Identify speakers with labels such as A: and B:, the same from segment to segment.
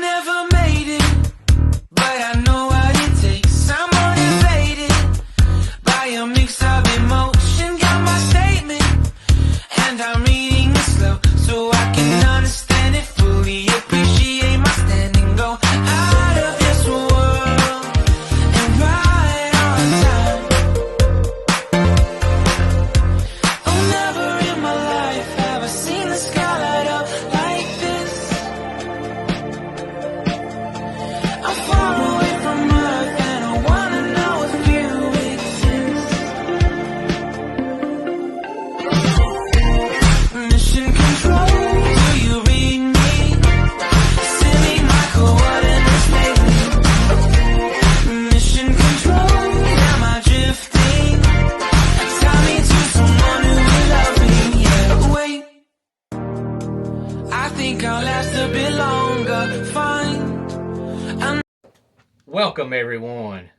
A: never made it, but I know what it takes. I'm motivated by a mix of emotion. Got my statement, and I'm reading it slow so I can understand it fully. Appreciate my standing, go out of this world and right on time. Oh, never in my life have I seen the sky light up like this. I'm far away from Earth and I wanna know if you exist. Mission control, do you read me? Send me my coordinates lately. Mission control, am I drifting? Tie me to someone who will love me, yeah. Wait, I think I'll last a bit longer. Fine.
B: Welcome everyone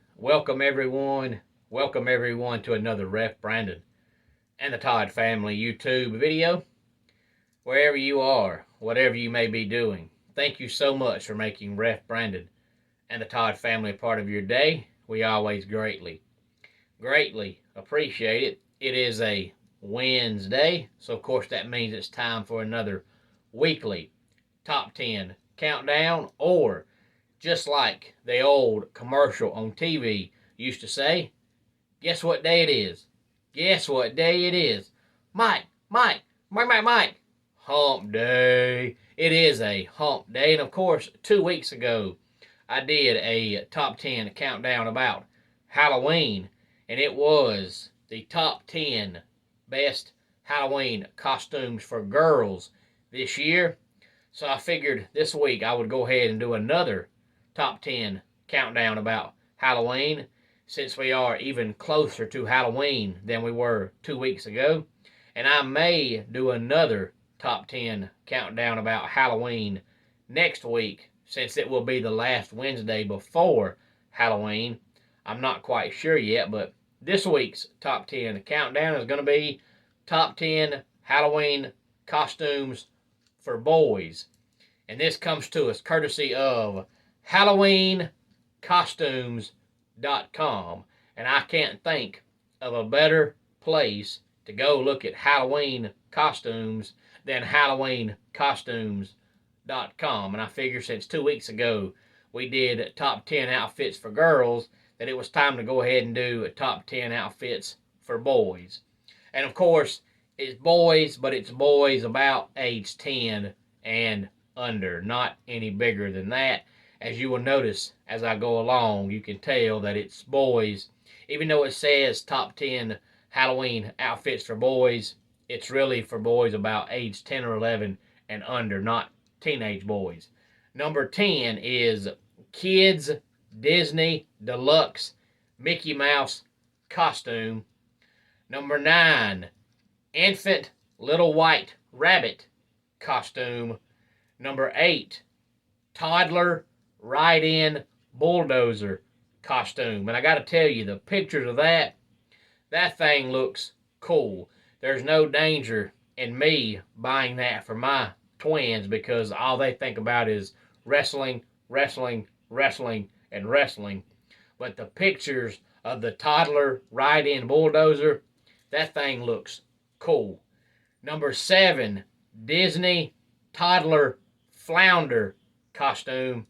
B: to another Ref Brandon and the Todd Family YouTube video. Wherever you are, whatever you may be doing, thank you so much for making Ref Brandon and the Todd Family a part of your day. We always greatly appreciate it. It is a Wednesday, so of course that means it's time for another weekly Top 10 Countdown, or just like the old commercial on TV used to say, guess what day it is? Guess what day it is? Mike. Hump day. It is a hump day. And of course, 2 weeks ago, I did a top 10 countdown about Halloween. And it was the top 10 best Halloween costumes for girls this year. So I figured this week I would go ahead and do another top 10 countdown about Halloween, since we are even closer to Halloween than we were 2 weeks ago. And I may do another top 10 countdown about Halloween next week, since it will be the last Wednesday before Halloween. I'm not quite sure yet, but this week's top 10 countdown is going to be top 10 Halloween costumes for boys. And this comes to us courtesy of HalloweenCostumes.com. And I can't think of a better place to go look at Halloween costumes than HalloweenCostumes.com. And I figure since 2 weeks ago we did top 10 outfits for girls, that it was time to go ahead and do a top 10 outfits for boys. And of course, it's boys, but it's boys about age 10 and under, not any bigger than that. As you will notice as I go along, you can tell that it's boys. Even though it says top 10 Halloween outfits for boys, it's really for boys about age 10 or 11 and under, not teenage boys. Number 10 is Kids Disney Deluxe Mickey Mouse Costume. Number 9, Infant Little White Rabbit Costume. Number 8, Toddler Ride-In Bulldozer Costume. And I got to tell you, the pictures of that thing looks cool. There's no danger in me buying that for my twins, because all they think about is wrestling. But the pictures of the Toddler Ride-In Bulldozer, that thing looks cool. Number 7, Disney Toddler Flounder Costume.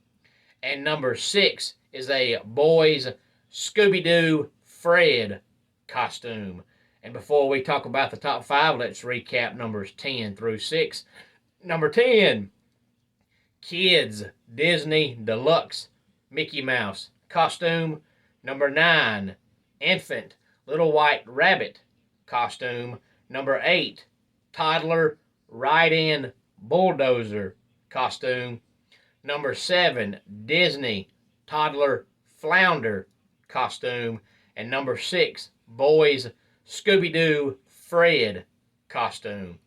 B: And number 6 is a boys Scooby-Doo Fred costume. And before we talk about the top 5, let's recap numbers 10 through 6. Number 10, Kids Disney Deluxe Mickey Mouse Costume. Number 9, Infant Little White Rabbit Costume. Number 8, Toddler Ride-In Bulldozer Costume. Number 7, Disney Toddler Flounder Costume. And number 6, Boys Scooby-Doo Fred Costume.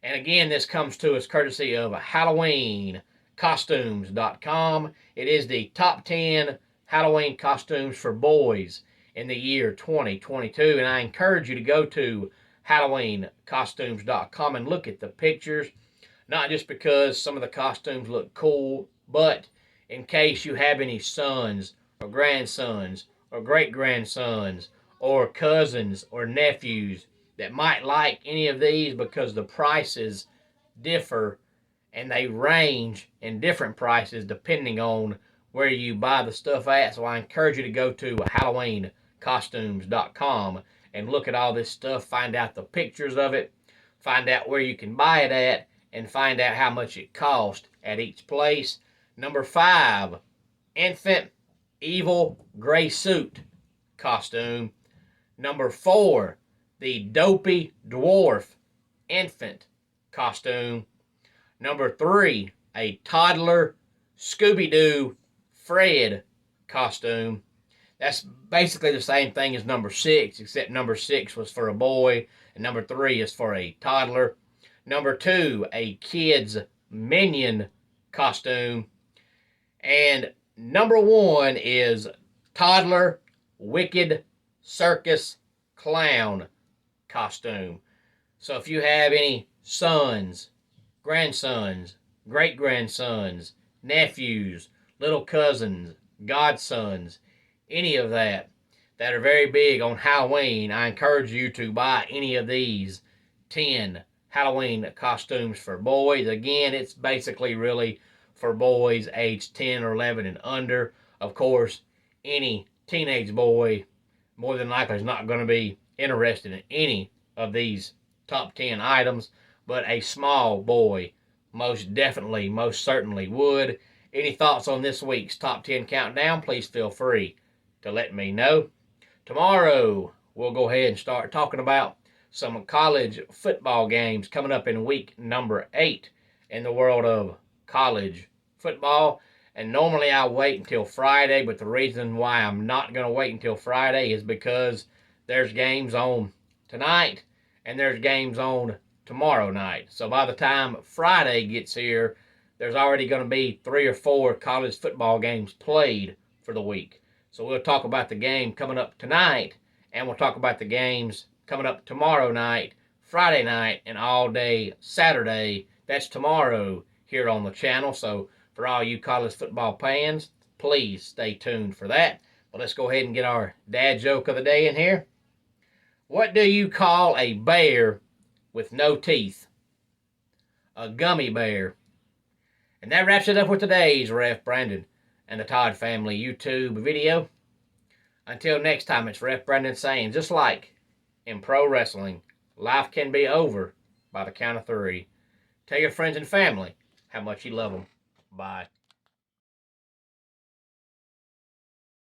B: And again, this comes to us courtesy of HalloweenCostumes.com. It is the top 10 Halloween costumes for boys in the year 2022. And I encourage you to go to HalloweenCostumes.com and look at the pictures. Not just because some of the costumes look cool, but in case you have any sons or grandsons or great grandsons or cousins or nephews that might like any of these, because the prices differ and they range in different prices depending on where you buy the stuff at. So I encourage you to go to HalloweenCostumes.com and look at all this stuff, find out the pictures of it, find out where you can buy it at, and find out how much it costs at each place. Number 5, infant evil gray suit costume. Number 4, the dopey dwarf infant costume. Number 3, a toddler Scooby-Doo Fred costume. That's basically the same thing as number 6, except number 6 was for a boy and number 3 is for a toddler. Number 2, a kid's Minion costume. And number 1 is toddler Wicked Circus Clown costume. So if you have any sons, grandsons, great-grandsons, nephews, little cousins, godsons, any of that are very big on Halloween, I encourage you to buy any of these 10 Halloween costumes for boys. Again, it's basically really for boys aged 10 or 11 and under. Of course, any teenage boy more than likely is not going to be interested in any of these top 10 items, but a small boy most definitely, most certainly would. Any thoughts on this week's top 10 countdown? Please feel free to let me know. Tomorrow, we'll go ahead and start talking about some college football games coming up in week number 8 in the world of college football. And normally I wait until Friday, but the reason why I'm not going to wait until Friday is because there's games on tonight and there's games on tomorrow night. So by the time Friday gets here, there's already going to be 3 or 4 college football games played for the week. So we'll talk about the game coming up tonight, and we'll talk about the games coming up tomorrow night, Friday night, and all day Saturday. That's tomorrow here on the channel. So for all you college football fans, please stay tuned for that. But let's go ahead and get our dad joke of the day in here. What do you call a bear with no teeth? A gummy bear. And that wraps it up with today's Ref Brandon and the Todd Family YouTube video. Until next time, it's Ref Brandon saying, just like in pro wrestling, life can be over by the count of 3. Tell your friends and family how much you love them. Bye.